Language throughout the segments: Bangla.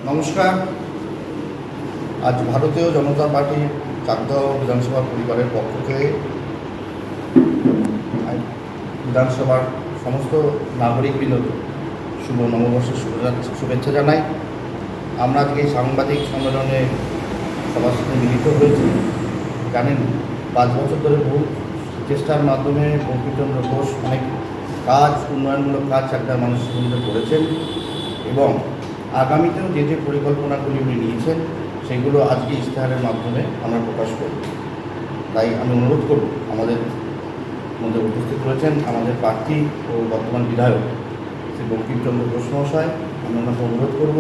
নমস্কার। আজ ভারতীয় জনতা পার্টির চাকদহ বিধানসভা পরিবারের পক্ষ থেকে বিধানসভার সমস্ত নাগরিকবৃন্দকে শুভ নববর্ষের শুভেচ্ছা জানাই। আমরা আজকে এই সাংবাদিক সম্মেলনে সবার সাথে মিলিত হয়েছি। জানেন, 5 বছর ধরে বহু চেষ্টার মাধ্যমে বঙ্কিমচন্দ্র ঘোষ অনেক কাজ, উন্নয়নমূলক কাজ চাকদার মানুষের মধ্যে করেছেন এবং আগামীতেও যে যে পরিকল্পনাগুলি উনি নিয়েছেন সেগুলো আজকে ইশতেহারের মাধ্যমে আমরা প্রকাশ করব। তাই আমি অনুরোধ করব, আমাদের মধ্যে উপস্থিত রয়েছেন আমাদের প্রার্থী ও বর্তমান বিধায়ক শ্রী বঙ্কিমচন্দ্র ঘোষ মহাশয়। আমি ওনাকে অনুরোধ করব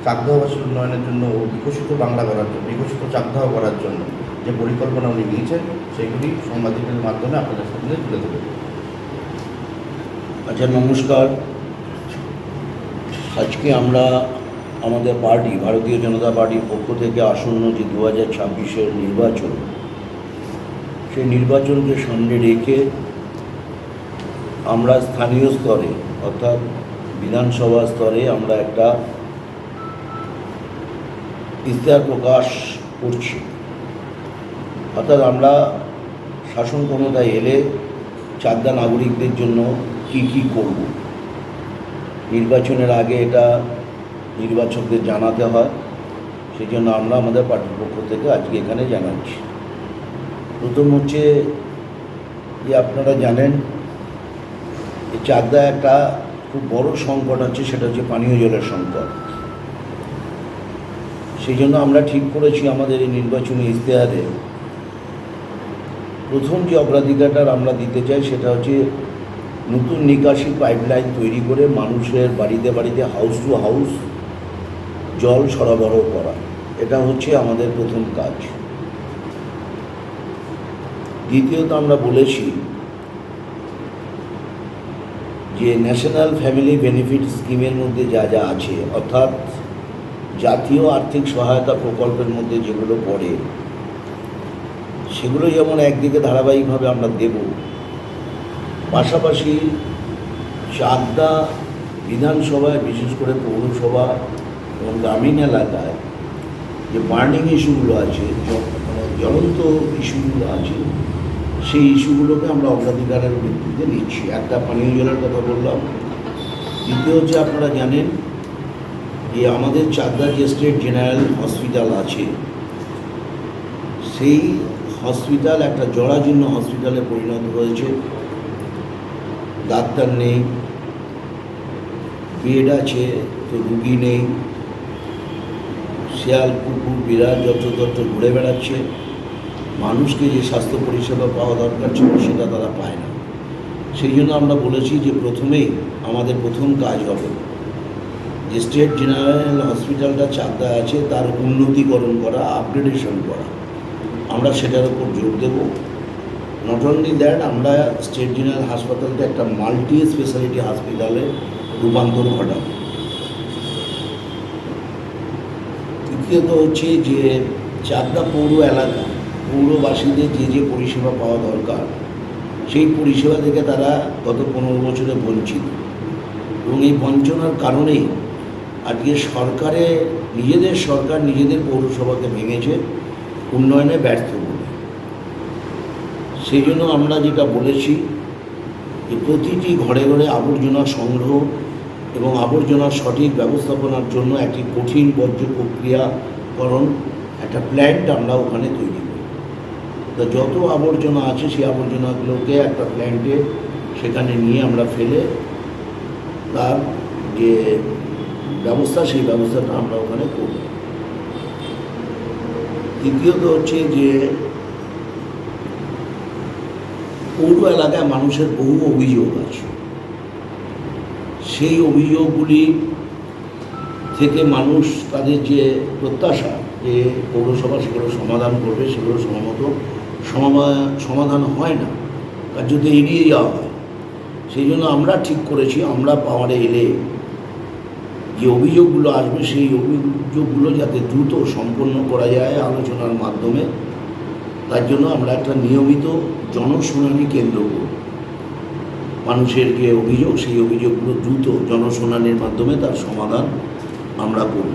চাকদহবাসীর উন্নয়নের জন্য ও বিকশিত বাংলা করার জন্য, বিকশিত চাকদহ করার জন্য যে পরিকল্পনা উনি নিয়েছেন সেইগুলি সাংবাদিকদের মাধ্যমে আপনাদের সামনে তুলে ধরব। আচ্ছা, নমস্কার। আজকে আমরা আমাদের পার্টি ভারতীয় জনতা পার্টির পক্ষ থেকে আসন্ন যে 2026-এর নির্বাচন, সেই নির্বাচনকে সামনে রেখে আমরা স্থানীয় স্তরে অর্থাৎ বিধানসভা স্তরে আমরা একটা ইশতেহার প্রকাশ করছি। অর্থাৎ আমরা শাসন ক্ষমতায় এলে চাকদা নাগরিকদের জন্য কি করব, নির্বাচনের আগে এটা নির্বাচকদের জানাতে হয়। সেই জন্য আমরা আমাদের পার্টির পক্ষ থেকে আজকে এখানে জানাচ্ছি। প্রথম হচ্ছে যে আপনারা জানেন যে চাকদা একটা খুব বড় সংকট আছে, সেটা হচ্ছে পানীয় জলের সংকট। সেই জন্য আমরা ঠিক করেছি আমাদের এই নির্বাচনী ইশতেহারে প্রথম যে অগ্রাধিকারটা আমরা দিতে চাই সেটা হচ্ছে নতুন নিকাশি পাইপলাইন তৈরি করে মানুষের বাড়িতে বাড়িতে হাউস টু হাউস জল সরবরাহ করা। এটা হচ্ছে আমাদের প্রথম কাজ। দ্বিতীয়ত আমরা বলেছি যে ন্যাশনাল ফ্যামিলি বেনিফিট স্কিমের মধ্যে যা যা আছে, অর্থাৎ জাতীয় আর্থিক সহায়তা প্রকল্পের মধ্যে যেগুলো পড়ে সেগুলো যেমন একদিকে ধারাবাহিকভাবে আমরা দেব, পাশাপাশি চাকদা বিধানসভায় বিশেষ করে পৌরসভা এবং গ্রামীণ এলাকায় যে বার্নিং ইস্যুগুলো আছে, জ্বলন্ত ইস্যুগুলো আছে, সেই ইস্যুগুলোকে আমরা অগ্রাধিকারের ভিত্তিতে নিচ্ছি। একটা পানীয় জলের কথা বললাম। দ্বিতীয় হচ্ছে আপনারা জানেন যে আমাদের চাকদা যে স্টেট জেনারেল হসপিটাল আছে, সেই হসপিটাল একটা জরাজীর্ণ হসপিটালে পরিণত হয়েছে। ডাক্তার নেই, বেড আছে তো রুগী নেই, শেয়াল কুকুর বিড়াল যত্রতত্র ঘুরে বেড়াচ্ছে। মানুষকে যে স্বাস্থ্য পরিষেবা পাওয়া দরকার ছিল সেটা তারা পায় না। সেই জন্য আমরা বলেছি যে প্রথমেই আমাদের প্রথম কাজ হবে যে স্টেট জেনারেল হসপিটালটা চাকদা আছে তার উন্নতিকরণ করা, আপগ্রেডেশন করা। আমরা সেটার উপর জোর দেব। নট অনলি দ্যাট, আমরা স্টেট জেনারেল হাসপাতালকে একটা মাল্টি স্পেশালিটি হসপিটালে রূপান্তর ঘটাবো। তৃতীয়ত হচ্ছে যে চাকদা পৌর এলাকা, পৌরবাসীদের যে যে পরিষেবা পাওয়া দরকার সেই পরিষেবা থেকে তারা গত 15 বছরে বঞ্চিত, এবং এই বঞ্চনার কারণেই আজকে নিজেদের সরকার নিজেদের পৌরসভাকে ভেঙেছে, উন্নয়নে ব্যর্থ বলে। সেই জন্য আমরা যেটা বলেছি যে প্রতিটি ঘরে ঘরে আবর্জনা সংগ্রহ এবং আবর্জনার সঠিক ব্যবস্থাপনার জন্য একটি কঠিন বর্জ্য প্রক্রিয়াকরণ একটা প্ল্যান্ট আমরা ওখানে তৈরি করি। তো যত আবর্জনা আছে সেই আবর্জনাগুলোকে একটা প্ল্যান্টে সেখানে নিয়ে আমরা ফেলে তার যে ব্যবস্থা সেই ব্যবস্থাটা আমরা ওখানে করব। তৃতীয়ত হচ্ছে যে পৌর এলাকায় মানুষের বহু অভিযোগ আছে। সেই অভিযোগগুলি থেকে মানুষ তাদের যে প্রত্যাশা যে পৌরসভা সেগুলো সমাধান করবে, সেগুলো সময়মতো সমাধান হয় না, কার্যত এড়িয়ে যাওয়া হয়। সেই জন্য আমরা ঠিক করেছি আমরা পাওয়ারে এলে যে অভিযোগগুলো আসবে সেই অভিযোগগুলো যাতে দ্রুত সম্পন্ন করা যায় আলোচনার মাধ্যমে, তার জন্য আমরা একটা নিয়মিত জনশুনানি কেন্দ্র করব। মানুষের যে অভিযোগ সেই অভিযোগগুলো দ্রুত জনশুনানির মাধ্যমে তার সমাধান আমরা করব।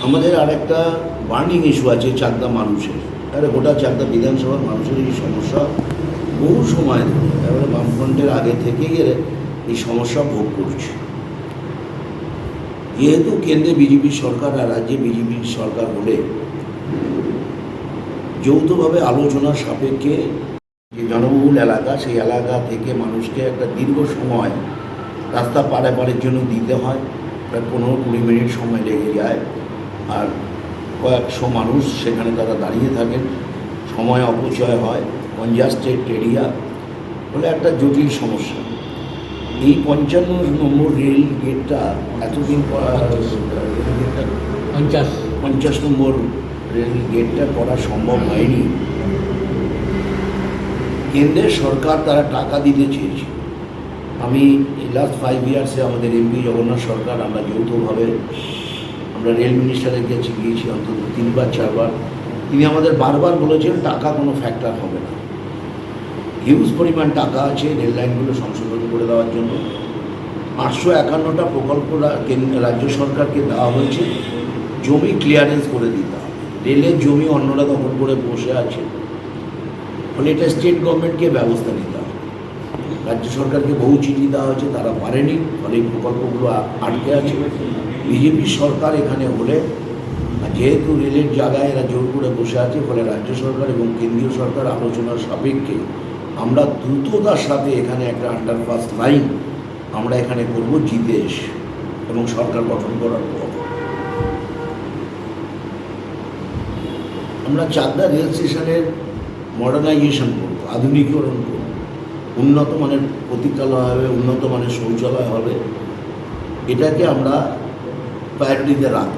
আমাদের আর একটা বার্নিং ইস্যু আছে চাকদা মানুষের, আরে গোটা চাকদা বিধানসভার মানুষের এই সমস্যা বহু সময় ধরে, এবারে বামফ্রন্টের আগে থেকেই এই সমস্যা ভোগ করছে। যেহেতু কেন্দ্রে বিজেপি সরকার আর রাজ্যে বিজেপি সরকার হলে যৌথভাবে আলোচনার সাপেক্ষে যে জনবহুল এলাকা, সেই এলাকা থেকে মানুষকে একটা দীর্ঘ সময় রাস্তা পারাপারের জন্য দিতে হয়, প্রায় 15-20 মিনিট সময় লেগে যায়, আর কয়েকশো মানুষ সেখানে তারা দাঁড়িয়ে থাকেন, সময় অপচয় হয়, কনজাস্টেড এরিয়া বলে একটা জটিল সমস্যা। এই 55 নম্বর রেল গেটটা এতদিন রেল গেটটা 50 নম্বর রেল গেটটা করা সম্ভব হয়নি। কেন্দ্রের সরকার তারা টাকা দিতে চেয়েছে। আমি এই লাস্ট 5 ইয়ার্সে আমাদের এমপি জগন্নাথ সরকার, আমরা যৌথভাবে আমরা রেল মিনিস্টারের কাছে গিয়েছি অন্তত 3-4 বার। তিনি আমাদের বারবার বলেছেন টাকা কোনো ফ্যাক্টর হবে না, হিউজ পরিমাণ টাকা আছে রেল লাইনগুলো সংশোধন করে দেওয়ার জন্য। 851টা প্রকল্প রাজ্য সরকারকে দেওয়া হয়েছে, জমি ক্লিয়ারেন্স করে দিতে হবে। রেলের জমি অন্যরা দখল করে বসে আছে, ফলে এটা স্টেট গভর্নমেন্টকে ব্যবস্থা নিতে হবে। রাজ্য সরকারকে বহু চিঠি দেওয়া হয়েছে, তারা পারেনি, ফলে এই প্রকল্পগুলো আটকে আছে। বিজেপি সরকার এখানে হলে, যেহেতু রেলের জায়গায় এরা জোর করে বসে আছে, ফলে রাজ্য সরকার এবং কেন্দ্রীয় সরকার আলোচনার সাপেক্ষে আমরা দ্রুততার সাথে এখানে একটা আন্ডারপাস লাইন আমরা এখানে করব জিতে এসে, এবং সরকার গঠন করার পর আমরা চাকদা রেল স্টেশনের মডার্নাইজেশন করব, আধুনিকীকরণ করব, উন্নত মানের প্রতীক্ষালয় হবে, উন্নত মানের শৌচালয় হবে, এটাকে আমরা প্রায়োরিটিতে রাখব।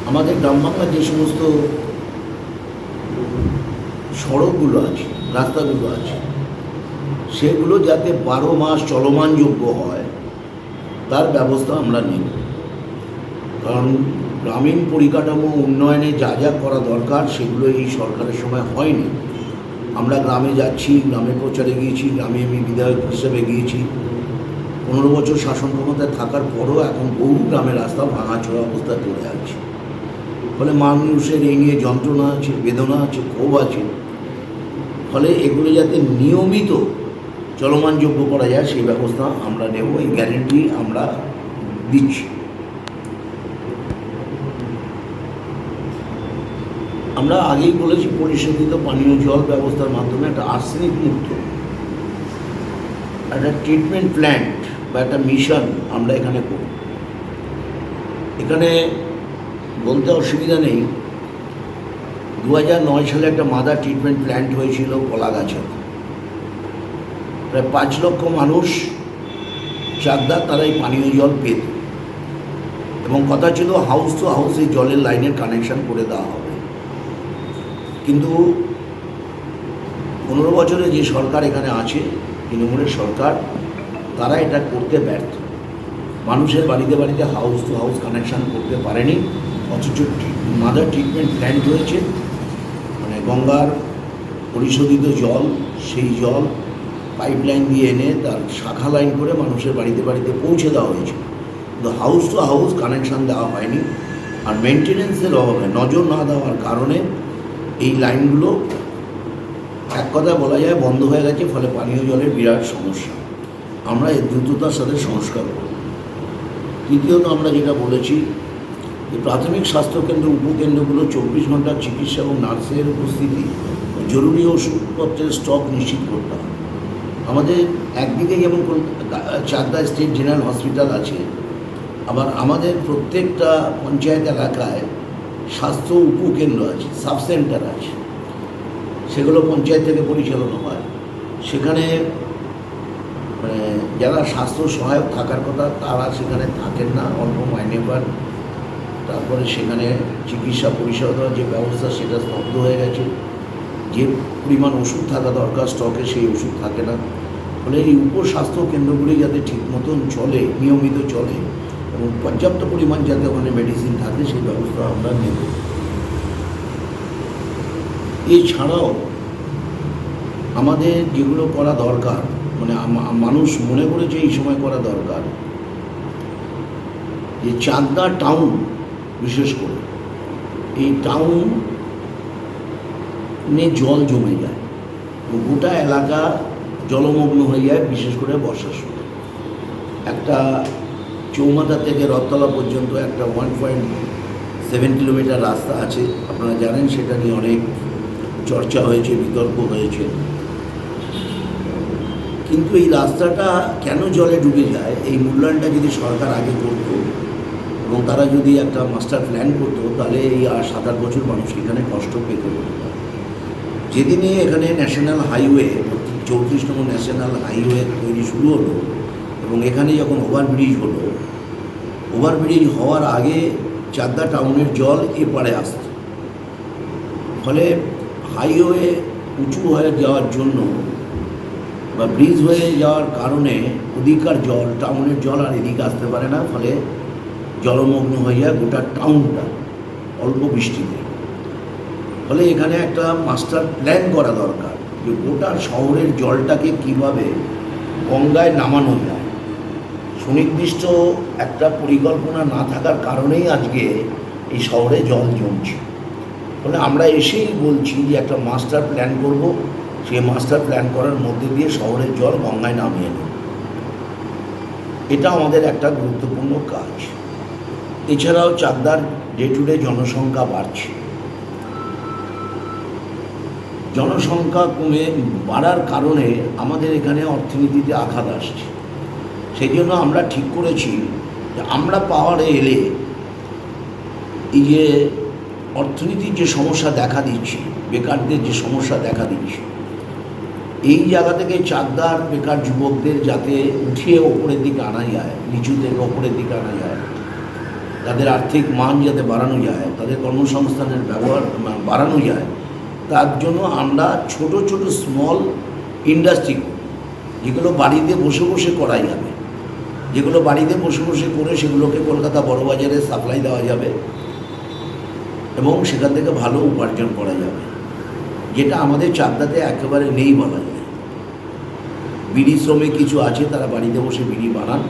আমাদের গ্রামবাংলার যে সমস্ত সড়কগুলো আছে, রাস্তাগুলো আছে, সেগুলো যাতে 12 মাস চলমানযোগ্য হয় তার ব্যবস্থা আমরা নেব। কারণ গ্রামীণ পরিকাঠামো উন্নয়নে যা যা করা দরকার সেগুলো এই সরকারের সময় হয়নি। আমরা গ্রামে যাচ্ছি, গ্রামে প্রচারে গিয়েছি, গ্রামে আমি বিধায়ক হিসেবে গিয়েছি, 15 বছর শাসন ক্ষমতায় থাকার পরও এখন বহু গ্রামের রাস্তা ভাঙাচোরা অবস্থায় পড়ে আছে। ফলে মানুষের এই নিয়ে যন্ত্রণা আছে, বেদনা আছে, ক্ষোভ আছে। ফলে এগুলো যাতে নিয়মিত চলমানযোগ্য করা যায় সেই ব্যবস্থা আমরা নেব, এই গ্যারেন্টি আমরা দিচ্ছি। আমরা আগেই বলেছি পরিশোধিত পানীয় জল ব্যবস্থার মাধ্যমে একটা আর্সেনিক মুক্ত একটা ট্রিটমেন্ট প্ল্যান্ট বা একটা মিশন আমরা এখানে করব। এখানে বলতে অসুবিধা নেই, 2009 সালে একটা মাদার ট্রিটমেন্ট প্ল্যান্ট হয়েছিল কলাগাছে, প্রায় 5 লক্ষ মানুষ চাকদা তারা এই পানীয় জল পেত, এবং কথা ছিল হাউস টু হাউস এই জলের লাইনের কানেকশন করে দেওয়া হবে। কিন্তু 15 বছরে যে সরকার এখানে আছে, তৃণমূলের সরকার, তারা এটা করতে ব্যর্থ। মানুষের বাড়িতে বাড়িতে হাউস টু হাউস কানেকশান করতে পারেনি, অথচ মাদার ট্রিটমেন্ট প্ল্যান্ট হয়েছে, মানে গঙ্গার পরিশোধিত জল, সেই জল পাইপলাইন দিয়ে এনে তার শাখা লাইন করে মানুষের বাড়িতে বাড়িতে পৌঁছে দেওয়া হয়েছে, কিন্তু হাউস টু হাউস কানেকশান দেওয়া হয়নি। আর মেনটেন্যান্সের অভাবে, নজর না দেওয়ার কারণে এই লাইনগুলো এক কথা বলা যায় বন্ধ হয়ে গেছে, ফলে পানীয় জলের বিরাট সমস্যা। আমরা এর দ্রুততার সাথে সংস্কার করব। তৃতীয়ত আমরা যেটা বলেছি, যে প্রাথমিক স্বাস্থ্যকেন্দ্র, উপকেন্দ্রগুলো 24 ঘন্টা চিকিৎসা এবং নার্সের উপস্থিতি, জরুরি ওষুধপত্রের স্টক নিশ্চিত করতে হবে। আমাদের একদিকে যেমন চাকদা স্টেট জেনারেল হসপিটাল আছে, আবার আমাদের প্রত্যেকটা পঞ্চায়েত এলাকায় স্বাস্থ্য উপকেন্দ্র আছে, সাবসেন্টার আছে, সেগুলো পঞ্চায়েত থেকে পরিচালনা হয়। সেখানে মানে যারা স্বাস্থ্য সহায়ক থাকার কথা তারা সেখানে থাকেন না, অল্প মাইনে পান। তারপরে সেখানে চিকিৎসা পরিষেবা যে ব্যবস্থা সেটা স্তব্ধ হয়ে গেছে, যে পরিমাণ ওষুধ থাকা দরকার স্টকে সেই ওষুধ থাকে না। ফলে এই উপস্বাস্থ্য কেন্দ্রগুলি যাতে ঠিক মতন চলে, নিয়মিত চলে, এবং পর্যাপ্ত পরিমাণ যাতে ওখানে মেডিসিন থাকে সেই ব্যবস্থা আমরা নেব। এছাড়াও আমাদের যেগুলো করা দরকার, মানে মানুষ মনে করেছে এই সময় করা দরকার, যে চাকদা টাউন বিশেষ করে এই টাউনে জল জমে যায়, গোটা এলাকা জলমগ্ন হয়ে যায়, বিশেষ করে বর্ষার সময়। একটা চৌমাথা থেকে রথতলা পর্যন্ত একটা 1.7 কিলোমিটার রাস্তা আছে, আপনারা জানেন, সেটা নিয়ে অনেক চর্চা হয়েছে, বিতর্ক হয়েছে। কিন্তু এই রাস্তাটা কেন জলে ডুবে যায়, এই মূল্যায়নটা যদি সরকার আগে করত এবং তারা যদি একটা মাস্টার প্ল্যান করতো, তাহলে এই 7-8 বছর মানুষ এখানে কষ্ট পেতে হতো না। যেদিনে এখানে ন্যাশনাল হাইওয়ে 34 নম্বর ন্যাশনাল হাইওয়ে তৈরি শুরু হলো এবং এখানে যখন ওভারব্রিজ হলো, ওভারব্রিজ হওয়ার আগে চাকদা টাউনের জল এপারে আসত, ফলে হাইওয়ে উঁচু হয়ে যাওয়ার জন্য বা ব্রিজ হয়ে যাওয়ার কারণে ওদিকার জল, টাউনের জল আর এদিকে আসতে পারে না, ফলে জলমগ্ন হয়ে যায় গোটা টাউনটা অল্প বৃষ্টিতে। ফলে এখানে একটা মাস্টার প্ল্যান করা দরকার যে গোটা শহরের জলটাকে কিভাবে গঙ্গায় নামানো যায়। সুনির্দিষ্ট একটা পরিকল্পনা না থাকার কারণেই আজকে এই শহরে জল জমছে। ফলে আমরা এসেই বলছি যে একটা মাস্টার প্ল্যান করব, সেই মাস্টার প্ল্যান করার মধ্যে দিয়ে শহরের জল গঙ্গায় নামিয়ে নেব। এটা আমাদের একটা গুরুত্বপূর্ণ কাজ। এছাড়াও চাকদার ডে টু ডে জনসংখ্যা বাড়ছে, জনসংখ্যা বাড়ার কারণে আমাদের এখানে অর্থনীতিতে আঘাত আসছে। সেই জন্য আমরা ঠিক করেছি যে আমরা পাওয়ারে এলে এই যে অর্থনীতির যে সমস্যা দেখা দিচ্ছে, বেকারদের যে সমস্যা দেখা দিচ্ছে, এই জায়গা থেকে চাকদার বেকার যুবকদের যাতে উঠিয়ে ওপরের দিকে আনা যায়, নিচু থেকে ওপরের দিকে আনা যায়, তাদের আর্থিক মান যাতে বাড়ানো যায়, তাদের কর্মসংস্থানের ব্যবহার বাড়ানো যায়, তার জন্য আমরা ছোট ছোট স্মল ইন্ডাস্ট্রি যেগুলো বাড়িতে বসে বসে করা যাবে, যেগুলো বাড়িতে বসে বসে করে সেগুলোকে কলকাতা বড়বাজারে সাপ্লাই দেওয়া যাবে এবং সেখান থেকে ভালো উপার্জন করা যাবে, যেটা আমাদের চাকদাতে একেবারে নেই বলা যায়। বিড়ি শ্রমিক কিছু আছে, তারা বাড়িতে বসে বিড়ি বানান,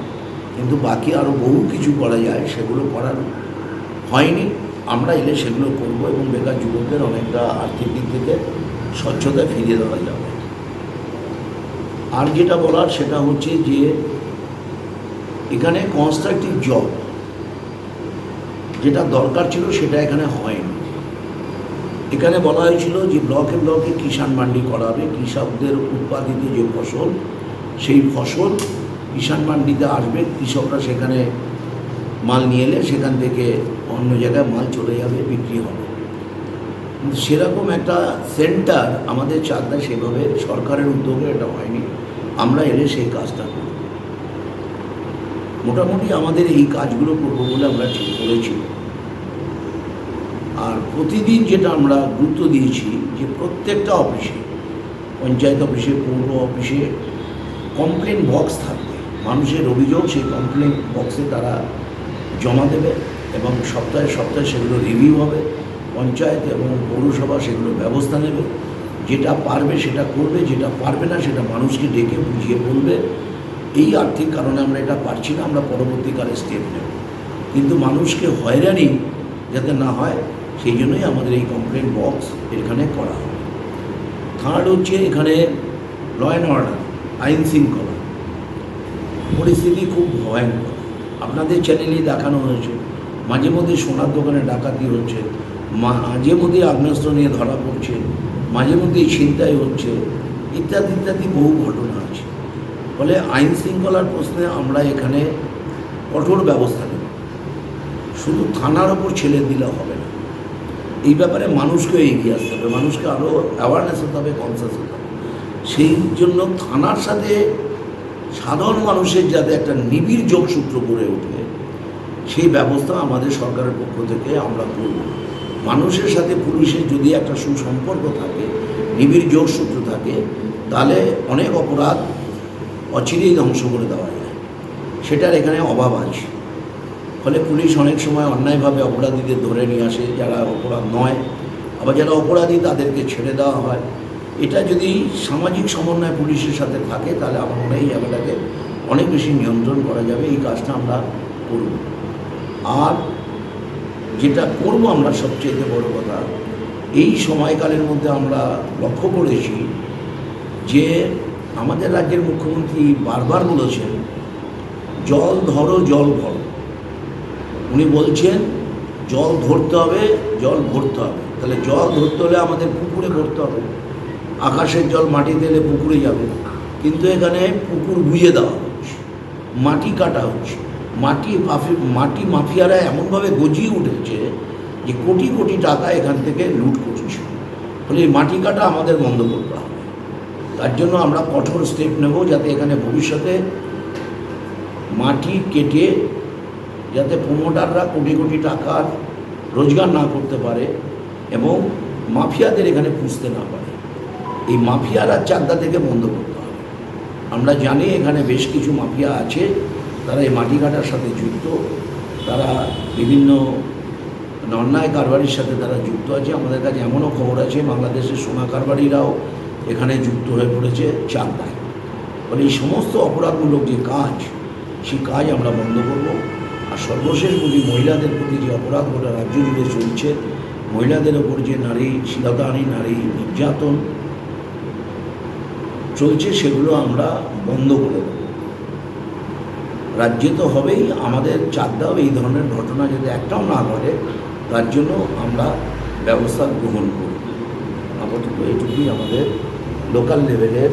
কিন্তু বাকি আরও বহু কিছু করা যায়, সেগুলো করার হয়নি। আমরা এলে সেগুলো করব এবং বেকার যুবকদের অনেকটা আর্থিক দিক থেকে স্বচ্ছতা ফিরিয়ে দেওয়া যাবে। আর যেটা বলার সেটা হচ্ছে যে এখানে কনস্ট্রাকটিভ জব যেটা দরকার ছিল সেটা এখানে হয়নি। এখানে বলা হয়েছিল যে ব্লকে ব্লকে কিষাণ মান্ডি করা হবে, কৃষকদের উৎপাদিত যে ফসল সেই ফসল কিষাণ মান্ডিতে আসবে, কৃষকরা সেখানে মাল নিয়ে এলে সেখান থেকে অন্য জায়গায় মাল চলে যাবে, বিক্রি হবে। সেরকম একটা সেন্টার আমাদের চাকদায় সেভাবে সরকারের উদ্যোগে এটা হয়নি। আমরা এলে সেই কাজটা করব। মোটামুটি আমাদের এই কাজগুলো করবো বলে আমরা ঠিক করেছি। আর প্রতিদিন যেটা আমরা গুরুত্ব দিয়েছি যে প্রত্যেকটা অফিসে, পঞ্চায়েত অফিসে, পৌর অফিসে কমপ্লেন বক্স থাকবে। মানুষের অভিযোগ সেই কমপ্লেন বক্সে তারা জমা দেবে এবং সপ্তাহে সপ্তাহে সেগুলো রিভিউ হবে। পঞ্চায়েত এবং পৌরসভা সেগুলো ব্যবস্থা নেবে, যেটা পারবে সেটা করবে, যেটা পারবে না সেটা মানুষকে ডেকে বুঝিয়ে বলবে। এই আর্থিক কারণে আমরা এটা পারছি না, আমরা পরবর্তীকালে স্টেপ নেব। কিন্তু মানুষকে হয়রানি যাতে না হয় সেই জন্যই আমাদের এই কমপ্লেন বক্স এখানে করা হবে। থার্ড হচ্ছে এখানে ল অ্যান্ড অর্ডার, আইন শৃঙ্খলা পরিস্থিতি খুব ভয়ঙ্কর। আপনাদের চ্যানেলেই দেখানো হয়েছে, মাঝে মধ্যে সোনার দোকানে ডাকাতি হচ্ছে, মাঝে মধ্যে আগ্নেয়াস্ত্র নিয়ে ধরা পড়ছে, মাঝে মধ্যেই ছিনতাই হচ্ছে, ইত্যাদি ইত্যাদি বহু ঘটনা আছে। ফলে আইন শৃঙ্খলার প্রশ্নে আমরা এখানে কঠোর ব্যবস্থা নেব। শুধু থানার ওপর ছেড়ে দিলে হবে না, এই ব্যাপারে মানুষকেও এগিয়ে আসতে হবে, মানুষকে আরও অ্যাওয়ারনেস হতে হবে, কনসাস হতে হবে। সেই জন্য থানার সাথে সাধারণ মানুষের যাতে একটা নিবিড় যোগসূত্র গড়ে ওঠে, সেই ব্যবস্থা আমাদের সরকারের পক্ষ থেকে আমরা করব। মানুষের সাথে পুলিশের যদি একটা সুসম্পর্ক থাকে, নিবিড় যোগসূত্র থাকে, তাহলে অনেক অপরাধ অচিরেই ধ্বংস করে দেওয়া যায়। সেটার এখানে অভাব আছে। ফলে পুলিশ অনেক সময় অন্যায়ভাবে অপরাধীদের ধরে নিয়ে আসে, যারা অপরাধ নয়, আবার যারা অপরাধী তাদেরকে ছেড়ে দেওয়া হয়। এটা যদি সামাজিক সমন্বয় পুলিশের সাথে থাকে তাহলে আমার মনে হয় এই জায়গাটাকে অনেক বেশি নিয়ন্ত্রণ করা যাবে। এই কাজটা আমরা করব। আর যেটা করব আমরা সবচেয়ে বড় কথা, এই সময়কালের মধ্যে আমরা লক্ষ্য করেছি যে আমাদের রাজ্যের মুখ্যমন্ত্রী বারবার বলেছেন জল ধরো জল ভরো। উনি বলছেন জল ধরতে হবে, জল ভরতে হবে। তাহলে জল ধরতে হলে আমাদের পুকুরে ভরতে হবে। আকাশের জল মাটিতে এলে পুকুরে যাবে, কিন্তু এখানে পুকুর বুঝে দেওয়া হচ্ছে, মাটি কাটা হচ্ছে। মাটি মাফিয়ারা এমনভাবে গজিয়ে উঠেছে যে কোটি কোটি টাকা এখান থেকে লুট করছে। ফলে এই মাটি কাটা আমাদের বন্ধ করতে হবে। তার জন্য আমরা কঠোর স্টেপ নেব, যাতে এখানে ভবিষ্যতে মাটি কেটে যাতে প্রমোটাররা কোটি কোটি টাকার রোজগার না করতে পারে এবং মাফিয়াদের এখানে পুষতে না পারে। এই মাফিয়ারা চাকদা থেকে বন্ধ করতে হবে। আমরা জানি এখানে বেশ কিছু মাফিয়া আছে, তারা এই মাটি কাটার সাথে যুক্ত, তারা বিভিন্ন অন্যায় কারবারির সাথে তারা যুক্ত আছে। আমাদের কাছে এমনও খবর আছে বাংলাদেশের সোনা কারবারিরাও এখানে যুক্ত হয়ে পড়েছে চাকদায়। ফলে এই সমস্ত অপরাধমূলক যে কাজ, সেই কাজ আমরা বন্ধ করব। আর সর্বশেষ বলি, মহিলাদের প্রতি যে অপরাধ গোটা রাজ্য জুড়ে চলছে, মহিলাদের ওপর যে নারী শ্লীলতাহানি, নারী নির্যাতন চলছে, সেগুলো আমরা বন্ধ করে দেব। রাজ্যে তো হবেই, আমাদের চাকদাও এই ধরনের ঘটনা যাতে একটাও না ঘটে তার জন্য আমরা ব্যবস্থা গ্রহণ করব। আপাতত এটুকুই আমাদের লোকাল লেভেলের